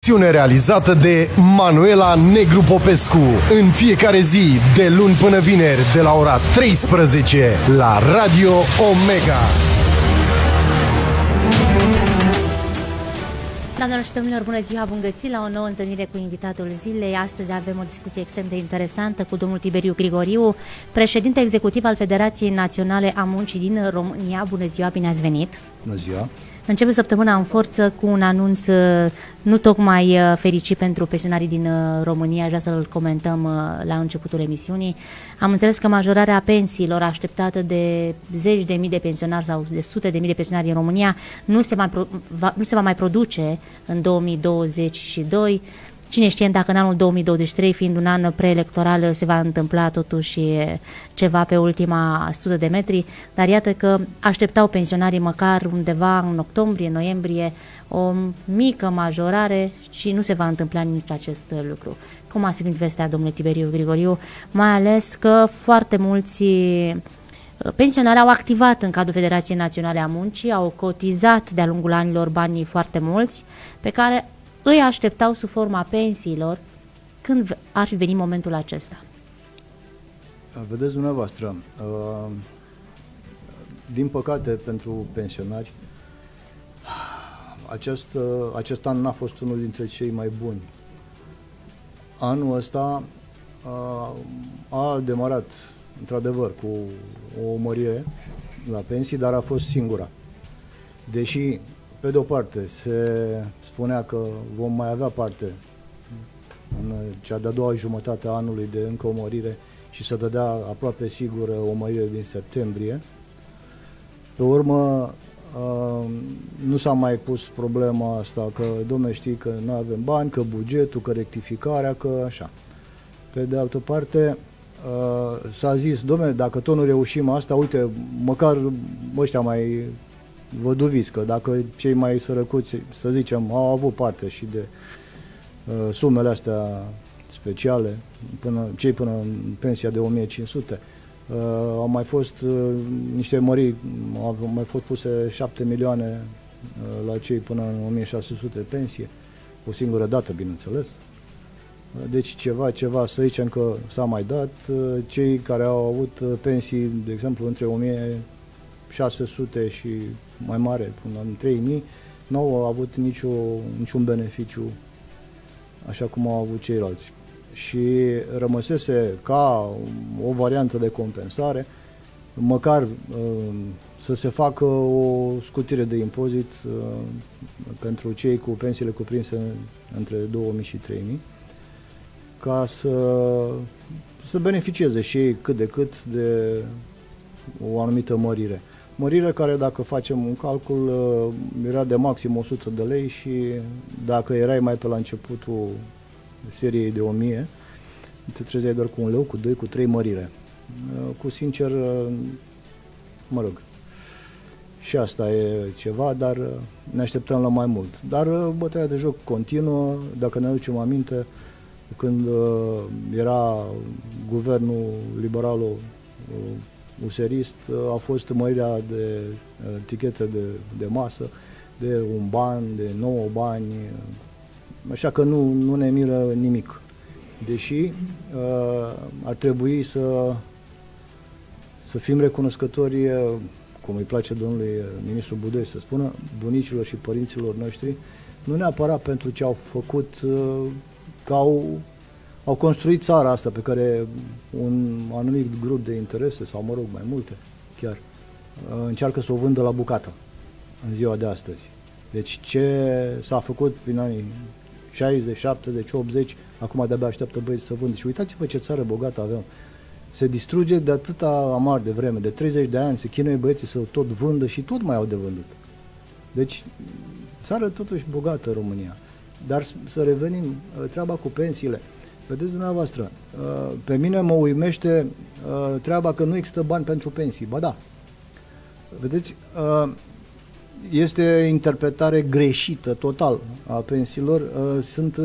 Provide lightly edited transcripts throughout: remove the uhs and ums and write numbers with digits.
Realizată de Manuela Negru Popescu în fiecare zi de luni până vineri de la ora 13 la Radio Omega. Doamnelor și domnilor, bună ziua, bun găsit la o nouă întâlnire cu invitatul zilei. Astăzi avem o discuție extrem de interesantă cu domnul Tiberiu Grigoriu, președinte executiv al Federației Naționale a Muncii din România. Bună ziua, bine ați venit! Bună ziua! Începe săptămâna în forță cu un anunț nu tocmai fericit pentru pensionarii din România. Aș vrea să-l comentăm la începutul emisiunii. Am înțeles că majorarea pensiilor așteptată de zeci de mii de pensionari sau de sute de mii de pensionari în România nu se va mai produce în 2022. Cine știe dacă în anul 2023, fiind un an preelectoral, se va întâmpla totuși ceva pe ultima 100 de metri, dar iată că așteptau pensionarii măcar undeva în octombrie, noiembrie, o mică majorare și nu se va întâmpla nici acest lucru. Cum ați primit vestea, domnule Tiberiu Grigoriu, mai ales că foarte mulți pensionari au activat în cadrul Federației Naționale a Muncii, au cotizat de-a lungul anilor banii foarte mulți, pe care îi așteptau sub forma pensiilor. Când ar fi venit momentul acesta? Vedeți dumneavoastră, din păcate pentru pensionari, acest an n-a fost unul dintre cei mai buni. Anul ăsta a demarat, într-adevăr, cu o mărire la pensii, dar a fost singura. Deși, pe de o parte, se spunea că vom mai avea parte în cea de-a doua jumătate a anului de încă o mărire și să dădea aproape sigură o mărire din septembrie. Pe urmă, nu s-a mai pus problema asta că, dom'le, știi că nu avem bani, că bugetul, că rectificarea, că așa. Pe de altă parte, s-a zis, dom'le, dacă tot nu reușim asta, uite, măcar ăștia mai văduviți, că dacă cei mai sărăcuți, să zicem, au avut parte și de sumele astea speciale, cei până în pensia de 1500, au mai fost niște măriri, au mai fost puse 7 milioane la cei până în 1600 pensie, o singură dată, bineînțeles. Deci ceva, să zicem că s-a mai dat. Cei care au avut pensii, de exemplu, între 1600 și mai mare, până în 3000, nu au avut niciun beneficiu așa cum au avut ceilalți. Și rămăsese ca o variantă de compensare, măcar să se facă o scutire de impozit pentru cei cu pensiile cuprinse între 2000 și 3000, ca să beneficieze și ei cât de cât de o anumită mărire. Mărire care, dacă facem un calcul, era de maxim 100 de lei și dacă erai mai pe la începutul seriei de 1000, te trezeai doar cu 1 leu, cu 2, cu 3 mărire. Cu sincer, mă rog, și asta e ceva, dar ne așteptăm la mai mult. Dar bătaia de joc continuă, dacă ne aducem aminte, când era guvernul liberalo-userist, a fost mărirea de tichete de masă, de 1 ban, de 9 bani, așa că nu ne miră nimic. Deși ar trebui să fim recunoscători, cum îi place domnului ministru Budoi să spună, bunicilor și părinților noștri, nu neapărat pentru ce au făcut, că au construit țara asta pe care un anumit grup de interese, sau mă rog mai multe chiar, încearcă să o vândă la bucată în ziua de astăzi. Deci ce s-a făcut prin anii 60, 70, 80, acum de-abia așteaptă băieți să vândă. Și uitați-vă ce țară bogată avem. Se distruge de atâta amar de vreme, de 30 de ani, se chinuie băieții să tot vândă și tot mai au de vândut. Deci, țară totuși bogată România. Dar să revenim, treaba cu pensiile. Vedeți dumneavoastră, pe mine mă uimește treaba că nu există bani pentru pensii. Ba da. Vedeți, este interpretare greșită total a pensiilor. Sunt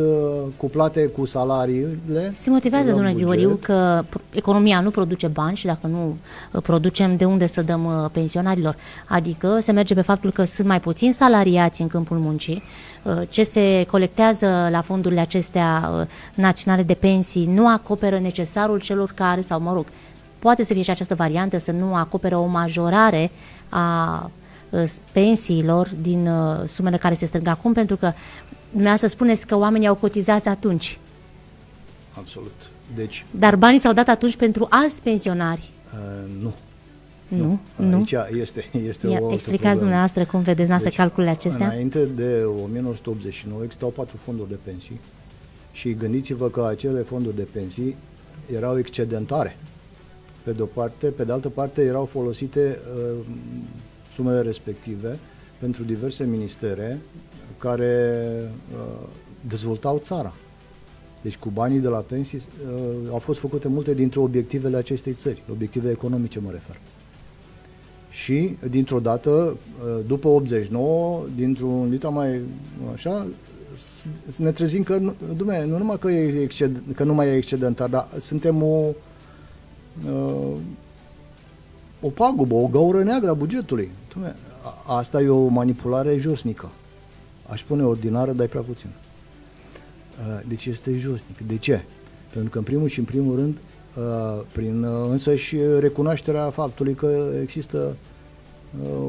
cuplate cu salariile. Se motivează, domnule Grigoriu, că economia nu produce bani și dacă nu producem, de unde să dăm pensionarilor? Adică se merge pe faptul că sunt mai puțini salariați în câmpul muncii, ce se colectează la fondurile acestea naționale de pensii nu acoperă necesarul celor care, sau mă rog, poate să fie și această variantă, să nu acoperă o majorare a pensiilor din sumele care se strâng acum, pentru că dumneavoastră spuneți că oamenii au cotizat atunci. Absolut. Deci, dar banii s-au dat atunci pentru alți pensionari. Nu. Nu? Aici este o explicați dumneavoastră cum vedeți dumneavoastră calculele acestea. Înainte de 1989 existau 4 fonduri de pensii și gândiți-vă că acele fonduri de pensii erau excedentare. Pe de o parte, pe de altă parte erau folosite sumele respective pentru diverse ministere care dezvoltau țara. Deci cu banii de la pensii au fost făcute multe dintre obiectivele acestei țări, obiective economice mă refer. Și dintr-o dată, după 89, dintr-un dita mai așa, ne trezim că nu numai că nu mai e excedentar, dar suntem o pagubă, o gaură neagră a bugetului. Asta e o manipulare josnică. Aș spune ordinară, dar e prea puțin. Deci este josnic. De ce? Pentru că în primul și în primul rând, prin însăși recunoașterea faptului că există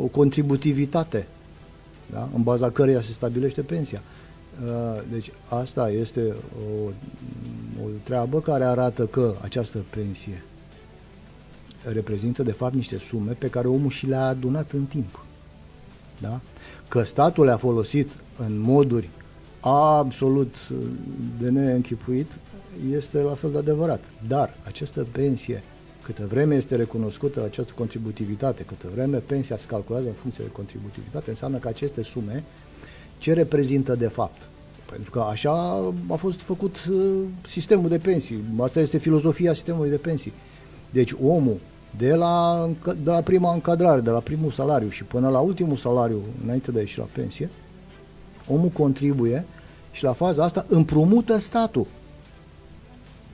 o contributivitate, da? În baza căreia se stabilește pensia. Deci asta este o treabă care arată că această pensie reprezintă de fapt niște sume pe care omul și le-a adunat în timp. Da? Că statul le-a folosit în moduri absolut de neînchipuit este la fel de adevărat. Dar această pensie, câtă vreme este recunoscută această contributivitate, câtă vreme pensia se calculează în funcție de contributivitate, înseamnă că aceste sume ce reprezintă de fapt? Pentru că așa a fost făcut sistemul de pensii. Asta este filozofia sistemului de pensii. Deci omul de la prima încadrare, de la primul salariu și până la ultimul salariu, înainte de a ieși la pensie, omul contribuie și la faza asta împrumută statul.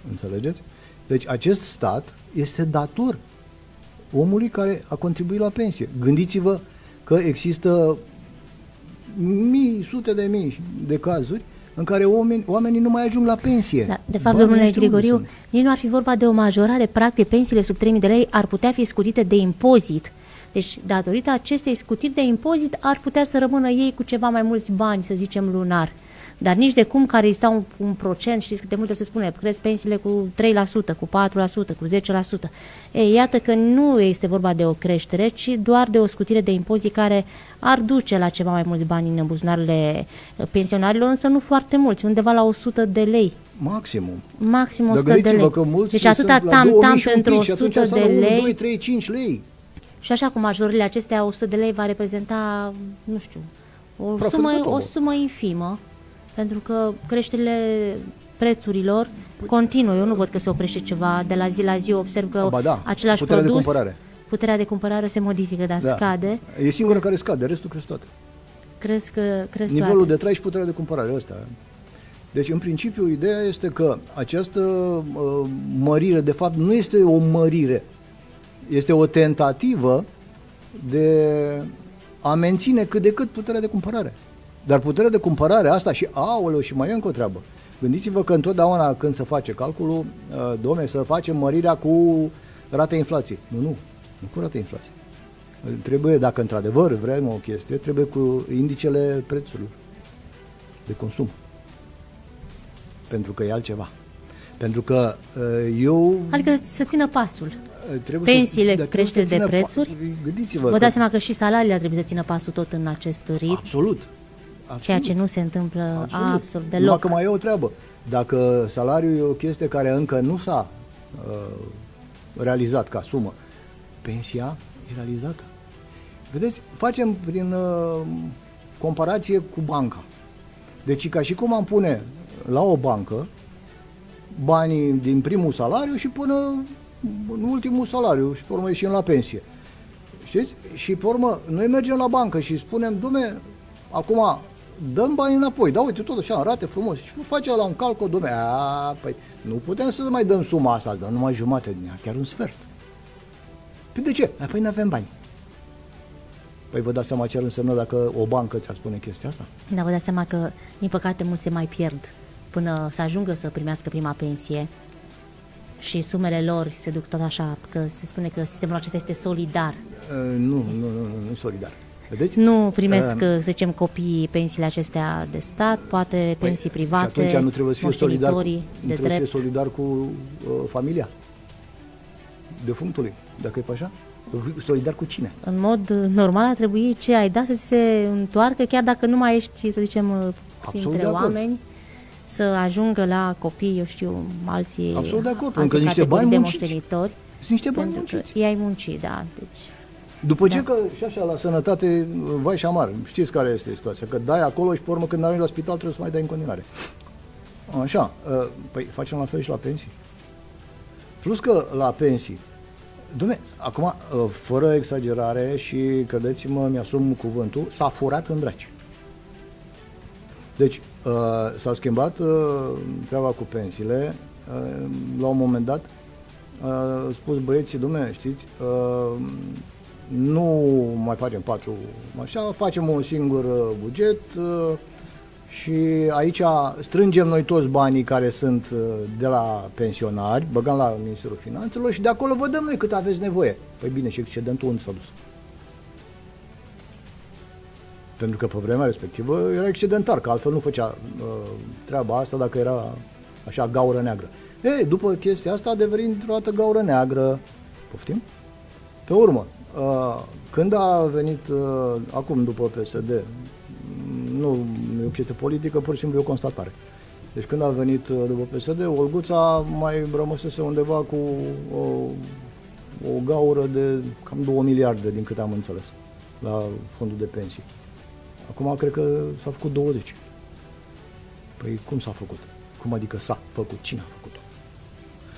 Înțelegeți? Deci acest stat este dator omului care a contribuit la pensie. Gândiți-vă că există sute de mii de cazuri în care oamenii nu mai ajung la pensie. Da, de fapt, domnule Grigoriu, nici nu ar fi vorba de o majorare. Practic, pensiile sub 3.000 de lei ar putea fi scutite de impozit. Deci, datorită acestei scutiri de impozit, ar putea să rămână ei cu ceva mai mulți bani, să zicem, lunar. Dar nici de cum care este un procent, știți cât de multe se spune, cresc pensiile cu 3%, cu 4%, cu 10%. Ei, iată că nu este vorba de o creștere, ci doar de o scutire de impozit care ar duce la ceva mai mulți bani în buzunarele pensionarilor, însă nu foarte mulți, undeva la 100 de lei. Maximum 100 de lei. Deci atâta tam pentru 100 de lei. 2, 3, 5 lei. Și așa cu majorile acestea, 100 de lei va reprezenta, nu știu, o sumă infimă. Pentru că creșterile prețurilor continuă. Eu nu văd că se oprește ceva de la zi la zi. Observ că același produs, puterea de cumpărare se modifică, dar scade. E singura care scade, restul cresc toate. Cresc nivelul toate. De trai și puterea de cumpărare, ăsta. Deci, în principiu, ideea este că această mărire, de fapt, nu este o mărire. Este o tentativă de a menține cât de cât puterea de cumpărare. Dar puterea de cumpărare, asta și aoleu, și mai e încă o treabă. Gândiți-vă că întotdeauna când se face calculul, să facem mărirea cu rata inflației. Nu cu rata inflației. Trebuie, dacă într-adevăr vrem o chestie, trebuie cu indicele prețurilor de consum. Pentru că e altceva. Pentru că adică să țină pasul. Pensiile crește de prețuri. Gândiți-vă. Vă dați seama că și salariile trebuie să țină pasul tot în acest ritm. Absolut. Ceea ce nu se întâmplă absolut deloc. Numai că mai e o treabă. Dacă salariul e o chestie care încă nu s-a realizat ca sumă, pensia e realizată. Vedeți, facem prin comparație cu banca. Deci ca și cum am pune la o bancă banii din primul salariu și până în ultimul salariu și pe urmă ieșim la pensie. Știți? Și pe urmă, noi mergem la bancă și spunem, dumne, acum dăm bani înapoi, da, uite, tot așa, arate frumos. Și face la un calcul, dumne, păi nu putem să mai dăm suma asta, dăm numai jumate din ea, chiar un sfert. Păi de ce? Păi nu avem bani. Păi vă dați seama ce ar însemna dacă o bancă ți-ar spune chestia asta? Da, vă dați seama că, din păcate, mulți se mai pierd până să ajungă să primească prima pensie și sumele lor se duc tot așa, că se spune că sistemul acesta este solidar. Nu e solidar. Vedeți? Nu primesc, să zicem, copiii pensiile acestea de stat, poate pensii private, și atunci nu trebuie să fie solidar, de drept. să fie solidar cu familia defunctului, dacă e pe așa? Solidar cu cine? În mod normal ar trebui ce ai dat să ți se întoarcă, chiar dacă nu mai ești, să zicem, printre oameni, să ajungă la copii, eu știu, alții, absolut de acord, alte niște bani de munciți. moștenitori. Sunt niște bani pentru munciți. că i-ai muncit, da. Deci, după ce că și așa la sănătate, vai și amar, știți care este situația, că dai acolo și pe urmă când ajungi la spital trebuie să mai dai în continuare. Așa, păi facem la fel și la pensii. Plus că la pensii, Dumne, acum, fără exagerare și, credeți-mă, mi-asum cuvântul, s-a furat în draci. Deci, s-a schimbat treaba cu pensiile, la un moment dat, spus băieții, dumne, știți, nu mai facem 4, așa, facem un singur buget și aici strângem noi toți banii care sunt de la pensionari, băgăm la Ministerul Finanțelor și de acolo vă dăm noi cât aveți nevoie. Păi bine, și excedentul unde s-a dus? Pentru că pe vremea respectivă era excedentar, că altfel nu făcea treaba asta dacă era așa gaură neagră. După chestia asta a devenit într-o dată gaură neagră. Poftim? Pe urmă, când a venit, acum după PSD, nu e o chestie politică, pur și simplu e o constatare. Deci când a venit după PSD, Olguța mai rămăsese undeva cu o gaură de cam 2 miliarde, din câte am înțeles, la fondul de pensii. Acum cred că s-a făcut 20. Păi cum s-a făcut? Cum adică s-a făcut? Cine a făcut-o?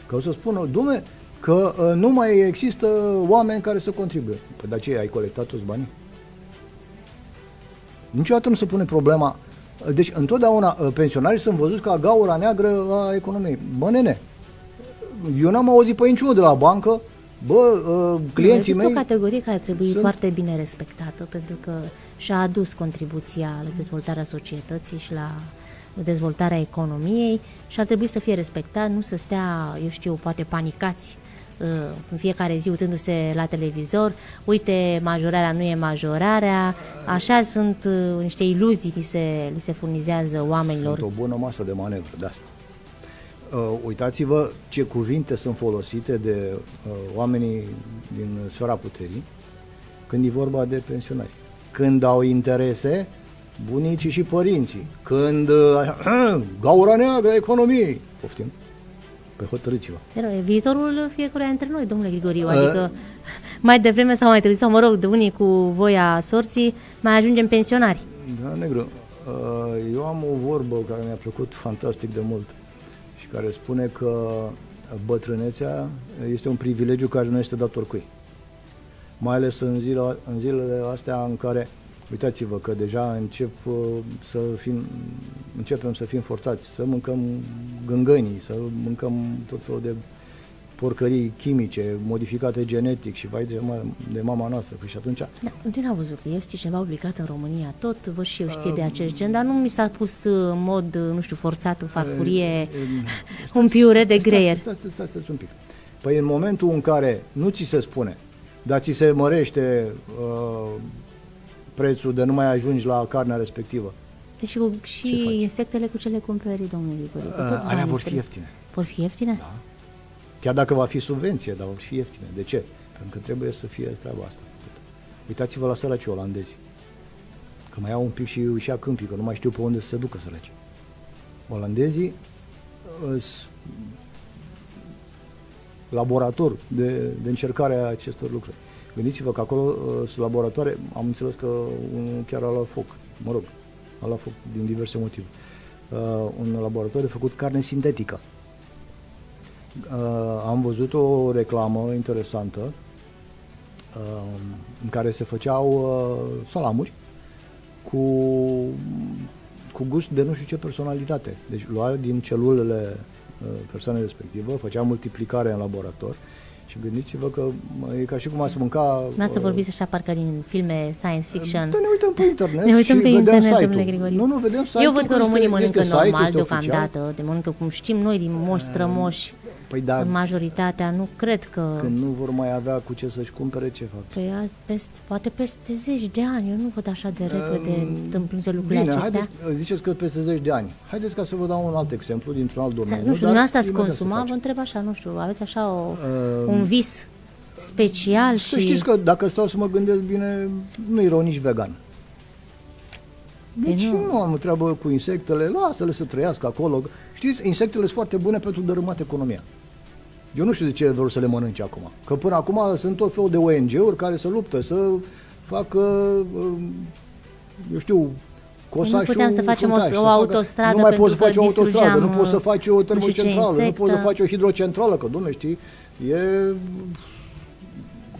Că o să spună, dumne, că nu mai există oameni care să contribuie. Păi de aceea ai colectat toți banii? Niciodată nu se pune problema. Deci întotdeauna pensionarii sunt văzuți ca gaura neagră a economiei. Bă, nene, eu n-am auzit pe niciunul de la bancă, clienții mei... Este o categorie care trebuie foarte bine respectată, pentru că și-a adus contribuția la dezvoltarea societății și la dezvoltarea economiei și ar trebui să fie respectat, nu să stea, eu știu, poate panicați în fiecare zi uitându-se la televizor, uite, majorarea nu e majorarea, așa sunt niște iluzii li se furnizează oamenilor. Sunt o bună masă de manevră de asta. Uitați-vă ce cuvinte sunt folosite de oamenii din sfera puterii când e vorba de pensionari. Când au interese, bunicii și părinții. Când gaura neagră a economiei. Poftim? Pe hotărâți-vă. E viitorul fiecăruia dintre noi, domnule Grigoriu, adică mai devreme sau mai târziu, sau mă rog, de unii cu voia sorții, mai ajungem pensionari. Da, negru, eu am o vorbă care mi-a plăcut fantastic de mult și care spune că bătrânețea este un privilegiu care nu este dat oricui. Mai ales în zilele astea în care, uitați-vă că deja începem să fim forțați să mâncăm gângănii, să mâncăm tot felul de porcării chimice, modificate genetic și vai de mama noastră. Păi și atunci... Da, unde n-am văzut că este ceva obligat în România, tot văd și eu știe de acest gen, dar nu mi s-a pus în mod, nu știu, forțat, în farfurie, un piure de greier. Stați un pic. Păi în momentul în care nu ți se spune, dar ți se mărește prețul de nu mai ajungi la carnea respectivă. Deci și insectele cu ce le cumperi, domnule Grigoriu? Alea vor fi ieftine. Vor fi ieftine? Da. Chiar dacă va fi subvenție, dar vor fi ieftine. De ce? Pentru că trebuie să fie treaba asta. Uitați-vă la săracii olandezi. Că mai au un pic și își ia câmpii, că nu mai știu pe unde să se ducă săracii. Olandezii laborator de încercare a acestor lucruri. Gândiți-vă că acolo sunt laboratoare, am înțeles că unul chiar a luat foc, mă rog, a luat foc din diverse motive. Un laborator de făcut carne sintetică. Am văzut o reclamă interesantă în care se făceau salamuri cu gust de nu știu ce personalitate. Deci lua din celulele persoanei respectivă, făcea multiplicare în laborator și gândiți-vă că e ca și cum ați mânca... Asta vorbiți așa parcă din filme science fiction. Da, ne uităm pe internet ne uităm și pe vedem internet, site-ul. Grigore. Nu, vedem site-ul. Eu văd că românii mănâncă normal deocamdată, de mănâncă cum știm noi din moși strămoși. Păi da, majoritatea, nu cred că... Când nu vor mai avea cu ce să-și cumpere, ce fac? Păi poate peste 10 de ani, eu nu văd așa de repede întâmplându-se lucrurile acestea. Haideți, ziceți că peste 10 de ani. Haideți ca să vă dau un alt exemplu dintr-un alt domeniu. Nu știu, dumneavoastră ați consuma, vă întreb așa, nu știu, aveți așa un vis special și... Să știți că dacă stau să mă gândesc bine, nu-i rău nici vegan. Deci nu am treabă cu insectele, lasă-le să trăiască acolo. Știți, insectele sunt foarte bune pentru dărâmat economia. Eu nu știu de ce vor să le mănânce acum. Că până acum sunt tot felul de ONG-uri care se luptă să facă, eu știu, cosașul... Nu puteam să facem o autostradă nu mai pentru poți să faci o autostradă, nu poți să faci o termocentrală, nu poți să faci o hidrocentrală, că, dom'le, știi, e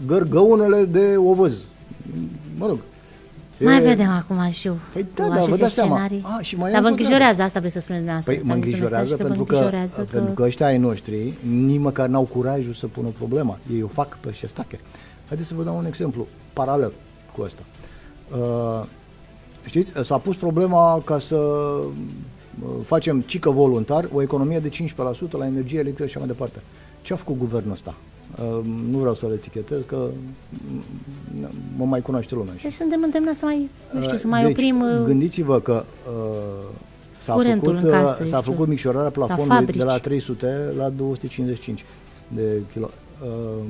gărgăunele de ovăz. Mă rog. Mai vedem acum și eu păi da, vă dați seama. Dar vă îngrijorează asta, vreți să spuneți dumneavoastră? Păi mă îngrijorează pentru că ăștia ai noștri nici măcar n-au curajul să pună problema. Ei o fac pe șestache. Haideți să vă dau un exemplu paralel cu ăsta. Știți, s-a pus problema ca să facem cică voluntar o economie de 15% la energie electrică și așa mai departe. Ce a făcut guvernul ăsta? Nu vreau să-l etichetez, că mă mai cunoaște lumea. Deci suntem îndemnați să mai, nu știu, să mai oprim gândiți-vă că s-a făcut micșorarea plafonului de la 300 la 255 de kilo.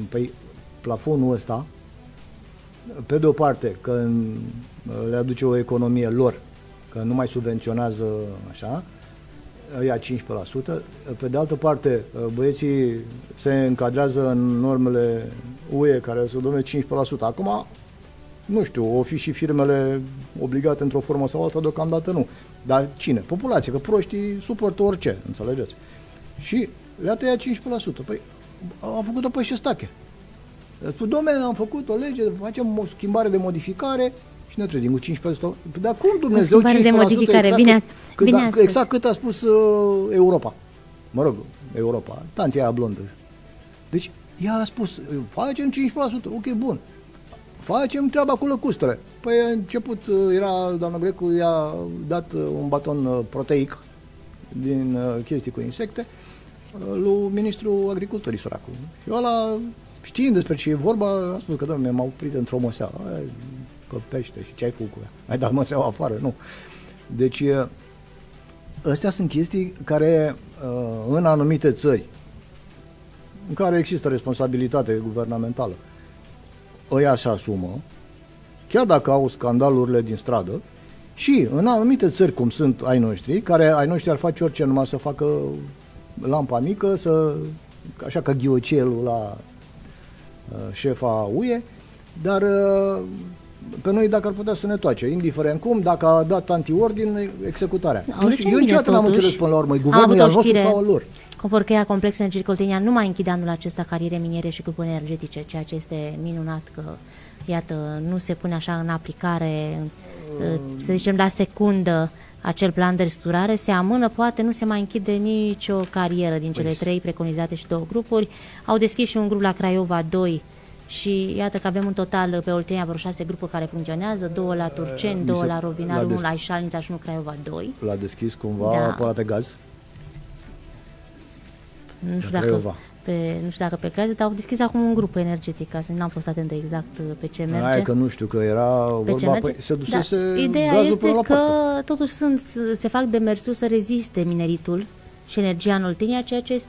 Păi plafonul ăsta, pe de o parte, că le aduce o economie lor, că nu mai subvenționează așa, ia 15%, pe de altă parte băieții se încadrează în normele UE care se domne 15%. Acum, nu știu, o fi și firmele obligate într-o formă sau alta, deocamdată nu. Dar cine? Populația, că proștii suportă orice, înțelegeți? Și le-a tăiat 15%. Păi, am făcut-o pe șestache. Dom'le, am făcut o lege, facem o schimbare de modificare și ne trezim cu 15%. Dar cum Dumnezeu 15%? De modificare, exact cât a spus Europa. Mă rog, Europa, tantia aia blondă. Deci, ea a spus, facem 15%, ok, bun. Facem treaba cu lăcustele. Păi a început, era, doamna Grecu, i-a dat un baton proteic din chestii cu insecte lui ministrul agriculturii, săracul. Și ăla, știind despre ce e vorba, a spus că, doamne, m-au oprit într-o măseală. Pe pește și ce ai făcut cu ea? Ai dat măseaua afară? Nu. Deci, astea sunt chestii care, în anumite țări, în care există responsabilitate guvernamentală, ăia se asumă, chiar dacă au scandalurile din stradă, și în anumite țări, cum sunt ai noștri, care ai noștri ar face orice numai să facă lampa mică, așa ca ghiocelul la șefa UE, dar pe noi dacă ar putea să ne toace, indiferent cum, dacă a dat antiordin, executarea. Eu niciodată n-am înțeles până la urmă, guvernul e al nostru sau al lor. Conform că Complexul Energetic Oltenia nu mai închide anul acesta cariere miniere și grupuri energetice, ceea ce este minunat că, iată, nu se pune așa în aplicare, să zicem, la secundă acel plan de restructurare, se amână, poate nu se mai închide nicio carieră din cele 3 preconizate și 2 grupuri. Au deschis și un grup la Craiova 2 și iată că avem în total pe Oltenia vreo 6 grupuri care funcționează, 2 la Turceni, 2 la Rovinal, 1 la Ișalnița și 1 Craiova 2. L-a deschis cumva pe gaz? Nu știu dacă pe gaz, dar au deschis acum un grup energetic, ca să n-am fost atentă exact pe ce merge. Aia că nu știu, că era vorba, se dusese ideea gazul este până la că poartă. totuși se fac demersuri să reziste mineritul și energia în Oltenia, ceea ce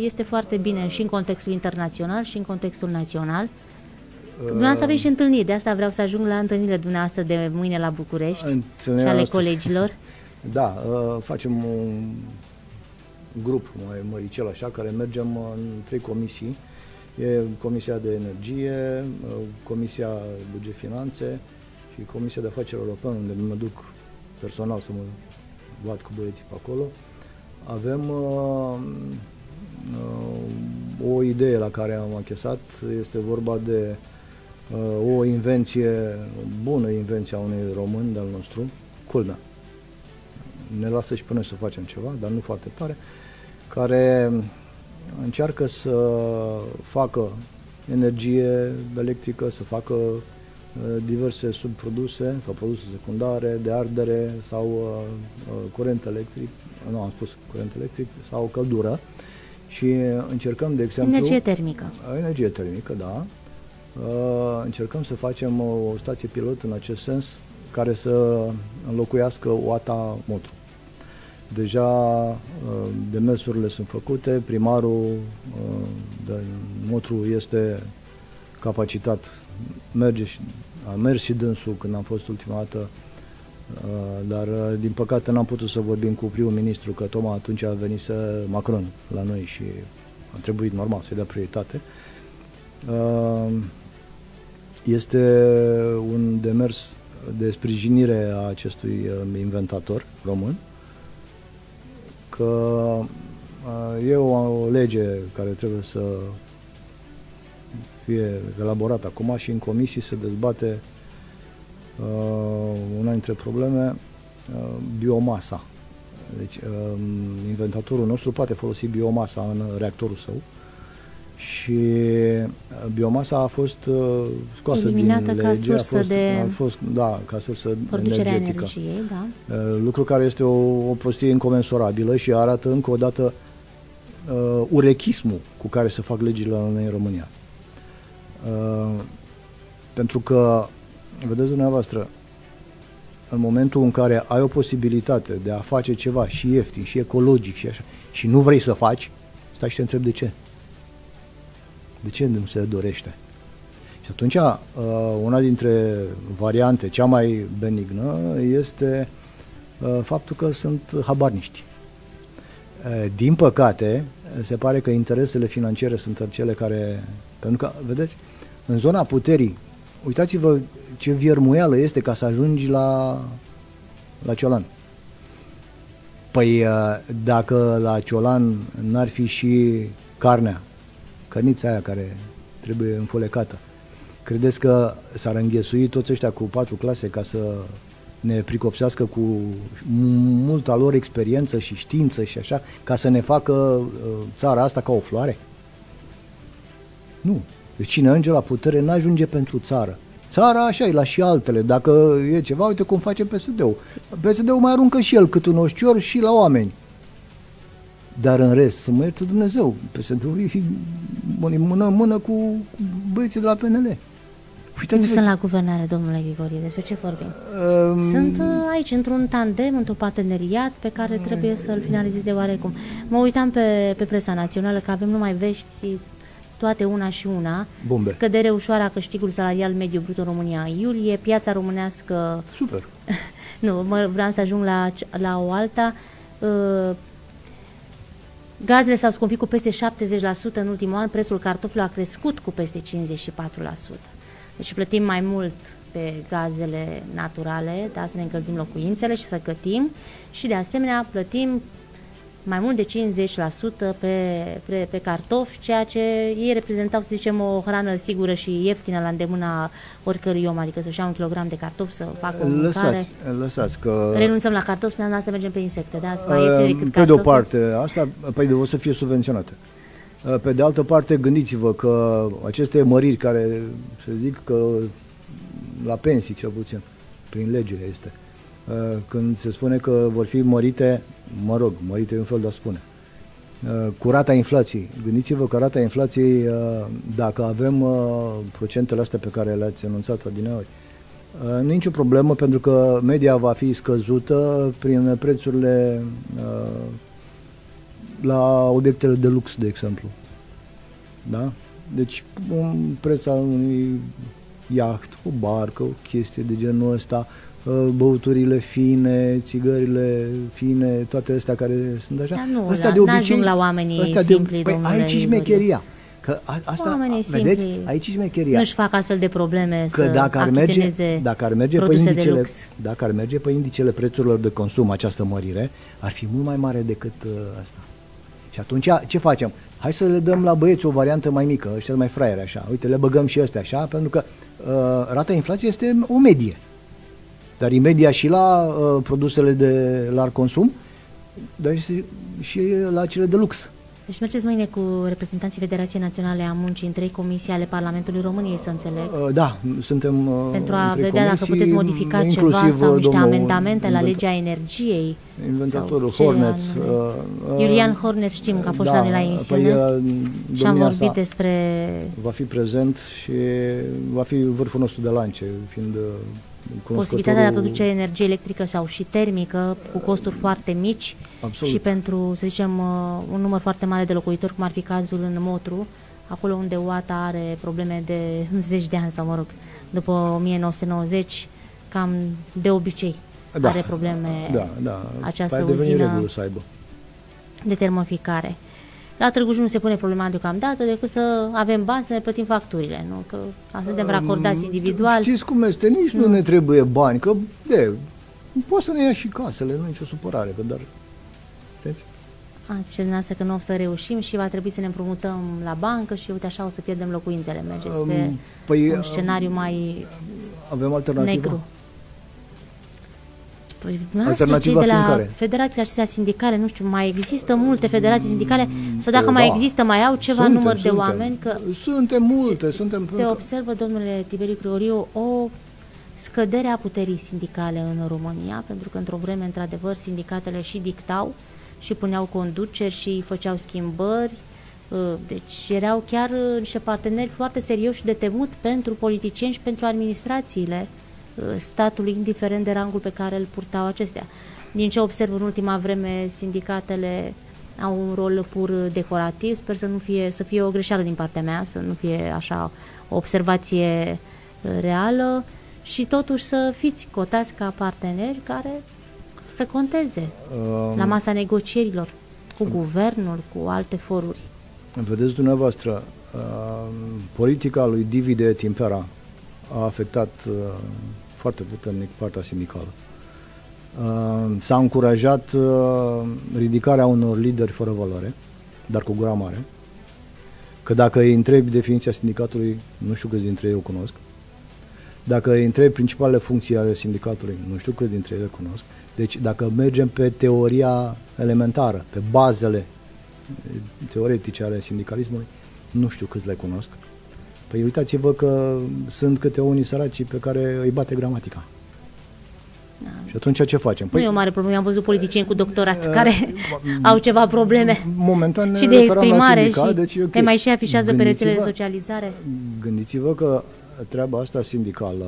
este foarte bine și în contextul internațional și în contextul național. Dumneavoastră aveți și întâlniri, de asta vreau să ajung la întâlnirile dumneavoastră de mâine la București și ale colegilor. Da, facem un grup mai măricel așa, care mergem în 3 comisii. E Comisia de Energie, Comisia Buget Finanțe și Comisia de Afaceri Europene, unde mă duc personal să mă bat cu băieții pe acolo. Avem o idee la care am achesat, este vorba de o invenție, o bună invenție a unui român de-al nostru, culmea. Ne lasă și până să facem ceva, dar nu foarte tare, care încearcă să facă energie electrică, să facă diverse subproduse sau produse secundare de ardere sau curent electric, nu am spus curent electric, sau căldură, și încercăm, de exemplu... Energie termică. Energie termică, da. Încercăm să facem o stație pilot în acest sens, care să înlocuiască OATA Motru. Deja demersurile sunt făcute, primarul de Motru este capacitat, a mers și dânsul când am fost ultima dată, dar din păcate n-am putut să vorbim cu primul ministru, că tocmai atunci a venit Macron la noi și a trebuit normal să-i dea prioritate. Este un demers de sprijinire a acestui inventator român, că e o lege care trebuie să fie elaborată acum și în comisii se dezbate una dintre probleme, biomasa. Deci inventatorul nostru poate folosi biomasa în reactorul său și biomasa a fost scoasă eliminată din ca lege, sursă ca sursă producerea energetică. energiei, da. Lucru care este o prostie incomensurabilă și arată încă o dată urechismul cu care se fac legile la noi în România. Pentru că, vedeți dumneavoastră, în momentul în care ai o posibilitate de a face ceva și ieftin, și ecologic, și așa, și nu vrei să faci, stai și te întrebi de ce. De ce nu se dorește? Și atunci, una dintre variante, cea mai benignă, este faptul că sunt habarniști. Din păcate, se pare că interesele financiare sunt cele care... Pentru că, vedeți, în zona puterii, uitați-vă ce viermuială este ca să ajungi la ciolan. Păi, dacă la ciolan n-ar fi și carnea, cărnița aia care trebuie înfolecată, credeți că s-ar înghesui toți ăștia cu 4 clase ca să ne pricopsească cu multa lor experiență și știință și așa, ca să ne facă țara asta ca o floare? Nu. Deci cine ajunge la putere n-ajunge pentru țară. Țara așa e la și altele. Dacă e ceva, uite cum face PSD-ul. PSD-ul mai aruncă și el cât un oșcior și la oameni. Dar în rest, să mă ierte Dumnezeu, PSD-ul e mână cu băieții de la PNL. Nu sunt la guvernare, domnule Grigorie, despre ce vorbim? Sunt aici, într-un tandem, într-un parteneriat pe care trebuie să-l finalizeze oarecum. Mă uitam pe presa națională că avem numai vești, toate una și una. Bombe. Scădere ușoară a câștigului salarial mediu brut în România în iulie, piața românească... Super! Nu, vreau să ajung la o alta. Gazele s-au scumpit cu peste 70% în ultimul an, prețul cartofilului a crescut cu peste 54%. Deci plătim mai mult pe gazele naturale, da, să ne încălzim locuințele și să gătim, și de asemenea plătim mai mult de 50% pe cartofi, ceea ce ei reprezentau, să zicem, o hrană sigură și ieftină la îndemâna oricărui om, adică să-și ia 1 kilogram de cartofi, să facă o mâncare. Lăsați că... Renunțăm la cartofi, ne-am dat să mergem pe insecte, da? Să mai ieftine decât pe de o parte, asta păi o să fie subvenționate. Pe de altă parte, gândiți-vă că aceste măriri care, să zic că la pensii cel puțin, prin legile este, când se spune că vor fi mărite, mărite e un fel de a spune, cu rata inflației. Gândiți-vă că rata inflației, dacă avem procentele astea pe care le-ați anunțat adineauri, nu e nicio problemă, pentru că media va fi scăzută prin prețurile la obiectele de lux, de exemplu. Da? Deci un preț al unui iaht, o barcă, o chestie de genul ăsta, băuturile fine, țigările fine, toate astea care sunt așa. Dar nu, astea de obicei, n-ajung la oamenii simpli, domnule. Aici e șmecheria. Că asta, oamenii vedeți, simpli aici e șmecheria. Nu-și fac astfel de probleme că să dacă ar merge produse de lux. Dacă ar merge pe indicele prețurilor de consum această mărire, ar fi mult mai mare decât asta. Și atunci ce facem? Hai să le dăm la băieți o variantă mai mică, ăștia mai fraiere așa. Uite, le băgăm și astea așa, pentru că rata inflației este o medie. Dar e media și la produsele de larg consum, dar și la cele de lux. Deci mergeți mâine cu reprezentanții Federației Naționale a Muncii în 3 comisii ale Parlamentului României, să înțeleg. Da, suntem pentru a vedea dacă puteți modifica ceva sau niște amendamente la legea energiei. Inventatorul Horneț. Iulian Horneț știm că a fost la noi la emisiune și am vorbit despre... Va fi prezent și va fi vârful nostru de lance, fiind posibilitatea de a produce energie electrică sau și termică cu costuri foarte mici. Absolut. Și pentru, să zicem, un număr foarte mare de locuitori, cum ar fi cazul în Motru, acolo unde OATA are probleme de zeci de ani, sau mă rog, după 1990, cam de obicei are probleme această uzină de termoficare. La Târgu Jiu nu se pune problema deocamdată, decât să avem bani să ne plătim facturile, nu? Că suntem racordați individual. Știți cum este? Nici nu ne trebuie bani, că poți să ne ia și casele, nu e nicio supărare, că dar... Știți? Ziceți dumneavoastră că nu o să reușim și va trebui să ne împrumutăm la bancă și uite așa o să pierdem locuințele. Mergeți pe un scenariu mai avem alternativă? Negru. Alternativa cei de la federațiile acestea sindicale, nu știu, mai există multe federații sindicale sau dacă mai există, mai au ceva număr de oameni? Că suntem multe. Se observă, domnule Tiberiu Grigoriu, o scădere a puterii sindicale în România, pentru că într-o vreme, într-adevăr, sindicatele și dictau și puneau conduceri și făceau schimbări, deci erau chiar niște parteneri foarte serioși de temut pentru politicieni și pentru administrațiile statului, indiferent de rangul pe care îl purtau acestea. Din ce observ în ultima vreme, sindicatele au un rol pur decorativ. Sper să fie o greșeală din partea mea, să nu fie așa o observație reală și totuși să fiți cotați ca parteneri care să conteze la masa negocierilor cu guvernul, cu alte foruri. Vedeți dumneavoastră, politica lui Divide et Impera a afectat foarte puternic partea sindicală. S-a încurajat ridicarea unor lideri fără valoare, dar cu gura mare, că dacă îi întrebi definiția sindicatului, nu știu câți dintre ei o cunosc, dacă îi întrebi principalele funcții ale sindicatului, nu știu câți dintre ei le cunosc. Deci dacă mergem pe teoria elementară, pe bazele teoretice ale sindicalismului, nu știu câți le cunosc. Păi uitați-vă că sunt câte unii săraci pe care îi bate gramatica. Da. Și atunci ce facem? Păi, nu e o mare problemă, am văzut politicieni cu doctorat care au ceva probleme momentan și de exprimare sindical, și deci, okay. Mai și afișează pe rețelele de socializare. Gândiți-vă că treaba asta sindicală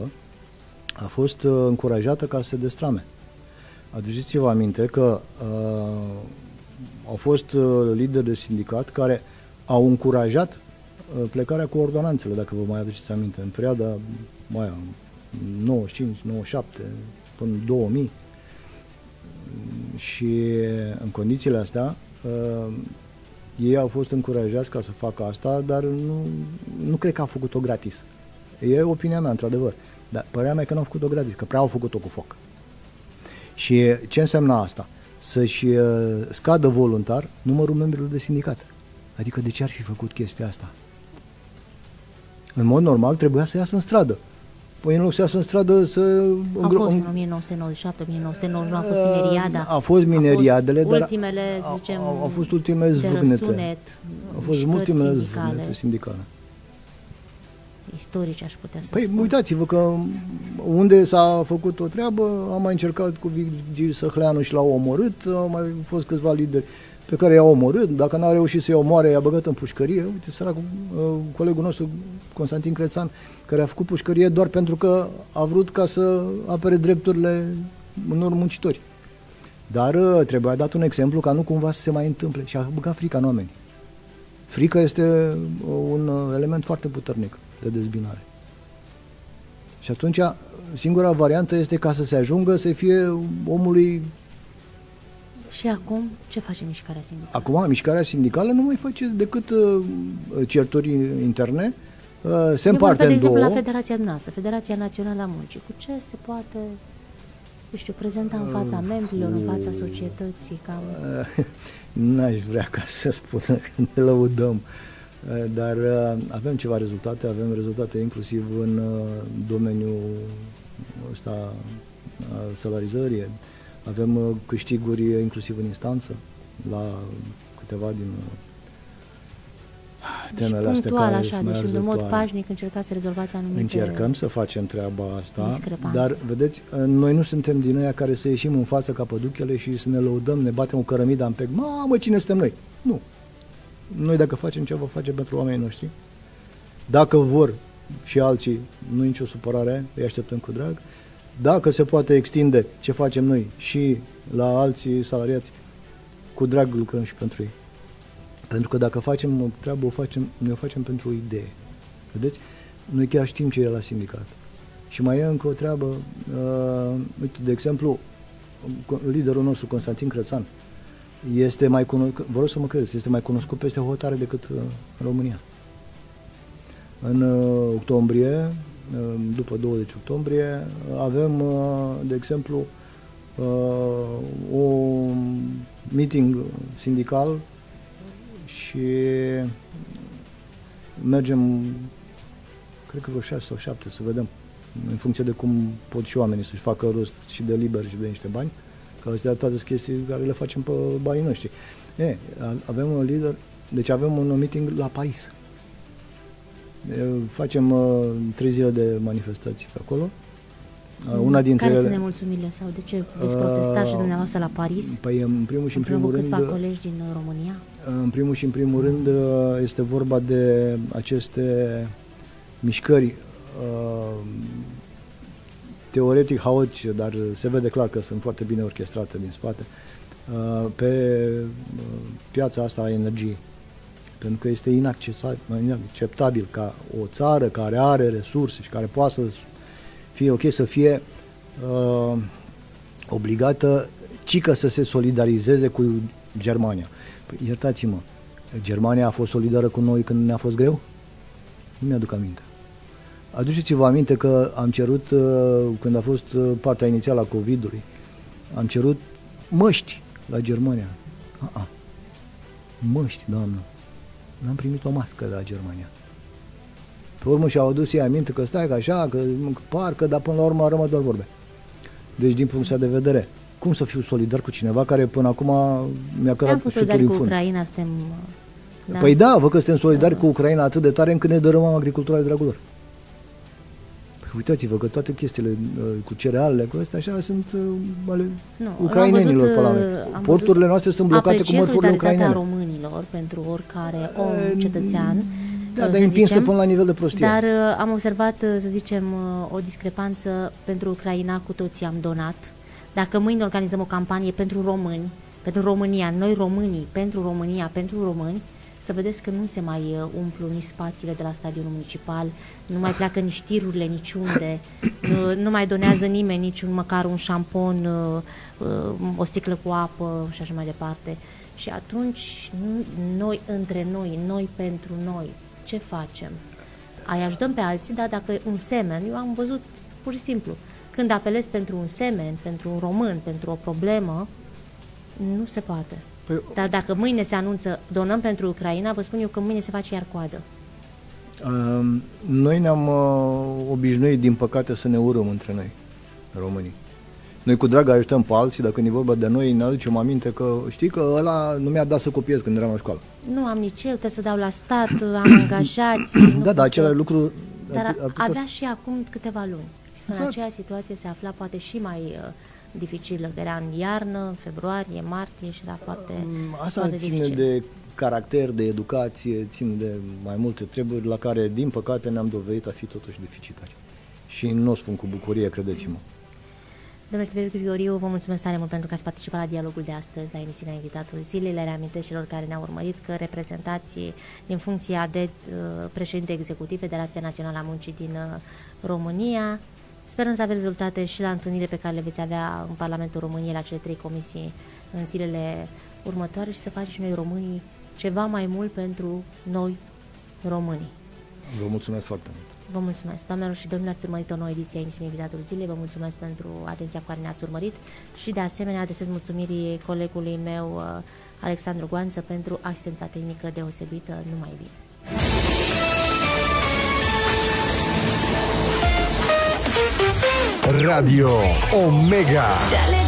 a fost încurajată ca să se destrame. Aduceți-vă aminte că au fost lideri de sindicat care au încurajat plecarea cu ordonanțele, dacă vă mai aduceți aminte, în perioada 95, 97, până 2000. Și în condițiile astea, ei au fost încurajați ca să facă asta, dar nu cred că au făcut-o gratis. E opinia mea, într-adevăr. Dar părerea mea că nu au făcut-o gratis, că prea au făcut-o cu foc. Și ce înseamnă asta? Să-și scadă voluntar numărul membrilor de sindicat. Adică de ce ar fi făcut chestia asta? În mod normal trebuia să iasă în stradă. Păi în loc să iasă în stradă să... A fost în 1997, 1999, a fost mineriada. A fost mineriadele, dar ultimele, zicem, au fost ultimele zvâgnete. Au fost ultimele zvâgnete sindicale. Istorici, aș putea să spun. Păi uitați-vă că unde s-a făcut o treabă, am mai încercat cu Virgil Săhleanu și l-au omorât, au mai fost câțiva lideri pe care i-au omorât, dacă n-au reușit să-i omoare, i-a băgat în pușcărie. Uite, săracul, colegul nostru, Constantin Crețan, care a făcut pușcărie doar pentru că a vrut ca să apere drepturile unor muncitori. Dar trebuia dat un exemplu ca nu cumva să se mai întâmple și a băgat frica în oameni. Frica este un element foarte puternic de dezbinare. Și atunci, singura variantă este ca să se ajungă să fie omului. Și acum, ce face mișcarea sindicală? Acum, mișcarea sindicală nu mai face decât certuri interne, se împarte în două. De exemplu, la Federația noastră, Federația Națională a Muncii, cu ce se poate eu știu, prezenta în fața membrilor, în fața societății, cam... N-aș vrea ca să spună că ne lăudăm, dar avem ceva rezultate, avem rezultate inclusiv în domeniul ăsta al salarizării, avem câștiguri inclusiv în instanță la câteva din temele astea care așa, deci în mod pașnic încercați să rezolvați anumite Încercăm să facem treaba asta, dar vedeți, noi nu suntem din aia care să ieșim în față ca păduchele și să ne lăudăm, ne batem o cărămidă în pec. Mamă, cine suntem noi? Nu. Noi dacă facem ceva, facem pentru oamenii noștri. Dacă vor și alții, nu e nicio supărare, îi așteptăm cu drag. Dacă se poate extinde ce facem noi și la alții salariați, cu drag lucrăm și pentru ei. Pentru că dacă facem o treabă, noi o facem pentru o idee. Vedeți? Noi chiar știm ce e la sindicat. Și mai e încă o treabă, uite, de exemplu, liderul nostru, Constantin Crățan, este mai cunoscut, vă rog să mă credeți, este mai cunoscut peste hotare decât în România. În octombrie, după 20 octombrie, avem, de exemplu, un meeting sindical și mergem, cred că vreo 6 sau 7, să vedem, în funcție de cum pot și oamenii să-și facă rost și de liber și de niște bani, că astea toate sunt chestii care le facem pe banii noștri. Avem un lider, deci avem un meeting la Paris. Facem 3 zile de manifestații pe acolo. Una dintre care sunt nemulțumirile sau de ce veți protesta și dumneavoastră la Paris? Păi în primul și în primul rând câțiva colegi din România? În primul și în primul rând este vorba de aceste mișcări teoretic haotice, dar se vede clar că sunt foarte bine orchestrate din spate pe piața asta a energiei. Pentru că este inacceptabil ca o țară care are resurse și care poate să fie ok, să fie obligată cică să se solidarizeze cu Germania. Păi, iertați-mă, Germania a fost solidară cu noi când ne-a fost greu? Nu mi-aduc aminte. Aduceți-vă aminte că am cerut, când a fost partea inițială a COVID-ului, am cerut măști la Germania. Măști, doamnă. N-am primit o mască de la Germania. Pe urmă și-au adus ei aminte că stai că așa, că parcă, dar până la urmă a rămas doar vorbe. Deci, din punctul ăsta de vedere, cum să fiu solidar cu cineva care până acum mi-a cărat am fost solidari cu Ucraina, suntem... Da. Păi da, văd că suntem solidari cu Ucraina atât de tare încât ne dărâmăm agricultura de dragul lor. Păi uitați-vă că toate chestiile cu cerealele, cu astea așa, sunt ale ucrainenilor pe la noi. Porturile noastre sunt blocate cu mărfurile ucrainene. Românilor pentru oricare om, cetățean. Da, dar împinsă până la nivel de prostie. Dar am observat, să zicem, o discrepanță pentru Ucraina, cu toții am donat. Dacă mâine organizăm o campanie pentru români, pentru România, noi românii, pentru România, pentru români, să vedeți că nu se mai umplu nici spațiile de la stadionul municipal, nu mai pleacă nici tirurile niciunde, nu mai donează nimeni niciun măcar un șampon, o sticlă cu apă și așa mai departe. Și atunci, noi între noi, noi pentru noi, ce facem? Ai ajutăm pe alții, dar dacă un semen, eu am văzut pur și simplu, când apelez pentru un semen, pentru un român, pentru o problemă, nu se poate. Păi, dar dacă mâine se anunță donăm pentru Ucraina, vă spun eu că mâine se face iar coadă. Noi ne-am obișnuit, din păcate, să ne urăm între noi, românii. Noi cu drag ajutăm pe alții, dacă când e vorba de noi, ne aducem aminte că știi că ăla nu mi-a dat să copiez când eram la școală. Nu am nici eu, trebuie să dau la stat, am angajați. Da, dar același lucru... Dar avea și acum câteva luni. Exact. În aceea situație se afla poate și mai dificilă, că era în iarnă, februarie, martie și era foarte Asta foarte ține dificil. de caracter, de educație, ține de mai multe treburi la care, din păcate, ne-am dovedit a fi totuși deficitari. Și nu o spun cu bucurie, credeți-mă. Domnule Tiberiu Grigoriu, vă mulțumesc tare mult pentru că ați participat la dialogul de astăzi, la emisiunea Invitatul Zilei. Le reamintesc celor care ne-au urmărit că reprezentați din funcția de președinte executiv Federația Națională a Muncii din România. Sperăm să aveți rezultate și la întâlnirile pe care le veți avea în Parlamentul României la cele 3 comisii în zilele următoare și să facem și noi românii ceva mai mult pentru noi românii. Vă mulțumesc foarte mult. Vă mulțumesc. Doamnelor și domnilor, ați urmărit o nouă ediție a emisiunii Invitatul Zilei. Vă mulțumesc pentru atenția cu care ne-ați urmărit și de asemenea adresez mulțumirii colegului meu Alexandru Goanță pentru asistența tehnică deosebită. Numai bine! Radio Omega.